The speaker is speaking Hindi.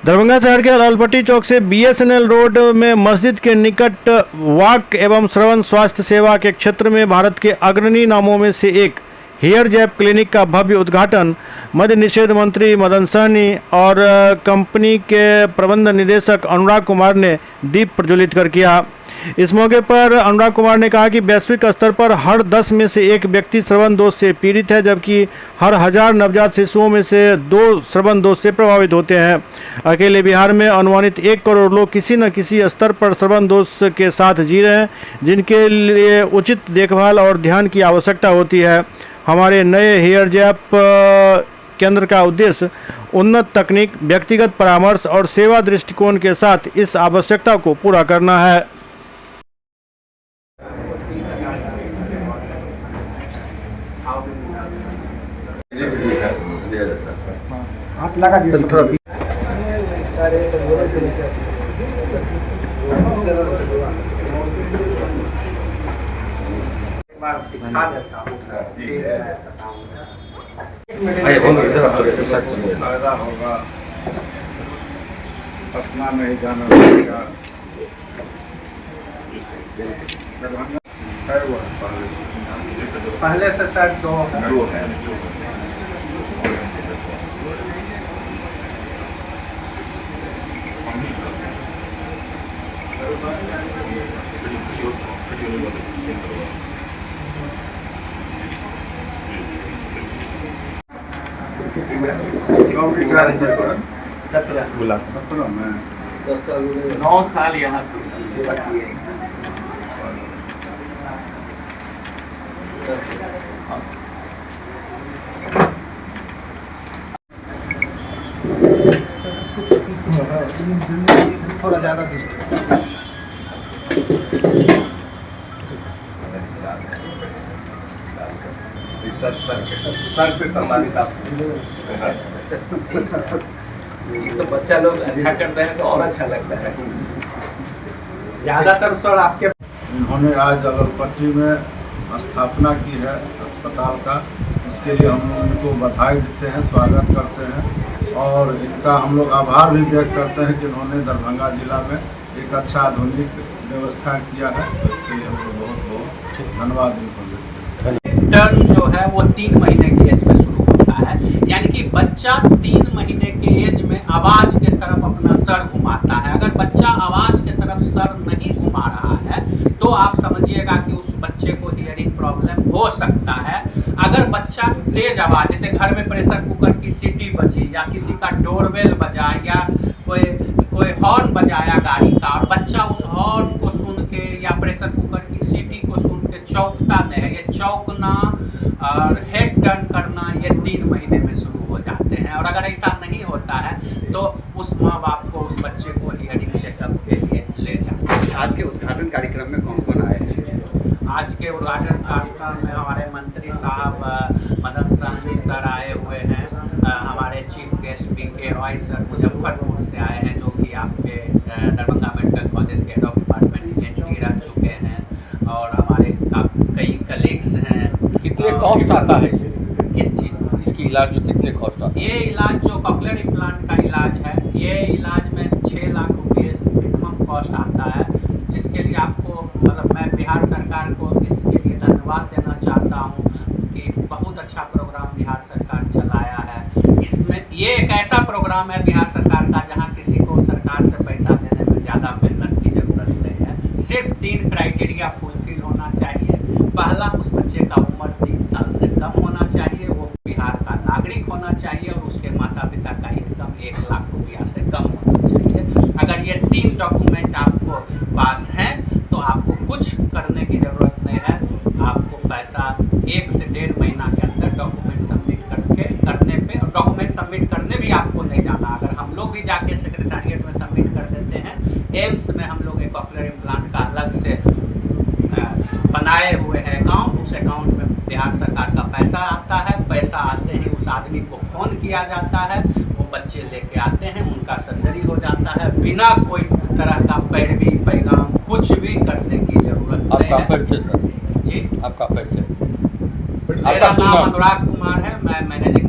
दरभंगा शहर के लालपट्टी चौक से बीएसएनएल रोड में मस्जिद के निकट वाक एवं श्रवण स्वास्थ्य सेवा के क्षेत्र में भारत के अग्रणी नामों में से एक हेयर जैप क्लिनिक का भव्य उद्घाटन मद्य निषेध मंत्री मदन सहनी और कंपनी के प्रबंध निदेशक अनुराग कुमार ने दीप प्रज्वलित कर किया। इस मौके पर अनुराग कुमार ने कहा कि वैश्विक स्तर पर हर 10 में से एक व्यक्ति श्रवण दोष से पीड़ित है, जबकि हर 1000 नवजात शिशुओं में से 2 श्रवण दोष से प्रभावित होते हैं। अकेले बिहार में अनुमानित 1 करोड़ लोग किसी न किसी स्तर पर श्रवण दोष के साथ जी रहे हैं, जिनके लिए उचित देखभाल और ध्यान की आवश्यकता होती है। हमारे नए हेयर जैप केंद्र का उद्देश्य उन्नत तकनीक, व्यक्तिगत परामर्श और सेवा दृष्टिकोण के साथ इस आवश्यकता को पूरा करना है। हाथ लगा दिया होगा, पटना में ही जाना पड़ेगा। पहले से शायद 2 है। बोला 9 साल यहाँ सेवा किए। थोड़ा ज़्यादा सर से सम्मानित आप। ये सब बच्चा लोग अच्छा करते हैं तो और अच्छा लगता है। ज़्यादातर सर आपके इन्होंने आज लालपट्टी में स्थापना की है अस्पताल का, उसके लिए हम लोग उनको बधाई देते हैं, स्वागत करते हैं और इनका हम लोग आभार भी व्यक्त करते हैं कि इन्होंने दरभंगा जिला में एक अच्छा आधुनिक व्यवस्था किया है। तो इसके लिए हम लोग बहुत बहुत धन्यवाद इनको देते हैं। टर्न जो है वो 3 महीने की एज में शुरू होता है, यानी कि बच्चा 3 महीने के एज में आवाज़ के तरफ अपना सर घुमाता है। अगर बच्चा आवाज़ के तरफ सर नहीं घुमा रहा है तो आप समझिएगा कि उस बच्चे को हियरिंग प्रॉब्लम हो सकता है। अगर बच्चा तेज आवाज़, जैसे घर में प्रेशर कुकर की सीटी बजी या किसी का डोरबेल बजा या कोई हॉर्न बजाया गाड़ी का, और बच्चा उस हॉर्न को सुन के या प्रेशर कुकर की सीटी को सुन के चौंकता नहीं है, ये चौंकना और हेड टर्न करना ये 3 महीने में शुरू हो जाते हैं। और अगर ऐसा नहीं होता है तो उस माँ बाप को उस बच्चे को हियरिंग चेकअप के लिए ले जाए। आज के उद्घाटन कार्यक्रम में कौन कौन आए हैं? आज के उद्घाटन कार्यक्रम में हमारे मंत्री साहब मदन सहनी सर आए हुए हैं। हमारे chief guest BK Roy sir Muzaffarpur से आए हैं, जो कि आपके दरभंगा मेडिकल कॉलेज के हेड ऑफ डिपार्टमेंट एंट्री रह चुके हैं। और हमारे कई कलीग्स हैं। कितने कॉस्ट आता है किस चीज़? इसकी इलाज में कितने कॉस्ट आता है? ये इलाज जो कॉकलियर इम्प्लांट का इलाज है, ये इलाज में 6 लाख रुपये मिनिमम कॉस्ट आता है, जिसके लिए आपको मतलब मैं बिहार सरकार को इसके लिए धन्यवाद देना चाहता हूँ कि बहुत अच्छा प्रोग्राम बिहार सरकार चलाया है। इसमें ये एक ऐसा प्रोग्राम है बिहार सरकार का जहाँ किसी को सरकार से पैसा देने में ज़्यादा मेहनत की ज़रूरत नहीं है। सिर्फ 3 क्राइटेरिया फुलफिल होना चाहिए। पहला, उस बच्चे का उम्र 3 साल से कम होना चाहिए, वो बिहार का नागरिक होना चाहिए और उसके माता पिता का इनकम 1 लाख रुपया से कम होना चाहिए। अगर ये 3 डॉक्यूमेंट आपको पास हैं तो आपको कुछ करने की ज़रूरत नहीं है। आपको पैसा 1 से 1.5 महीना के अंदर डॉक्यूमेंट सबमिट करने पे, और डॉक्यूमेंट सबमिट करने भी आपको नहीं जाना। अगर हम लोग भी जाके सेक्रेटरिएट में सबमिट कर देते हैं, एम्स में हम लोग एक कॉकलियर इम्प्लांट का अलग से बनाए हुए हैं अकाउंट, उस अकाउंट में बिहार सरकार का पैसा आता है। पैसा आते ही उस आदमी को फ़ोन किया जाता है, वो बच्चे लेके आते हैं, उनका सर्जरी हो जाता है बिना कोई तरह का पैरवी पैगाम कुछ भी करने की जरूरत नहीं है। आपका परिचय सर? जी, आपका परिचय? मेरा नाम अनुराग कुमार है, मैं मैनेजिंग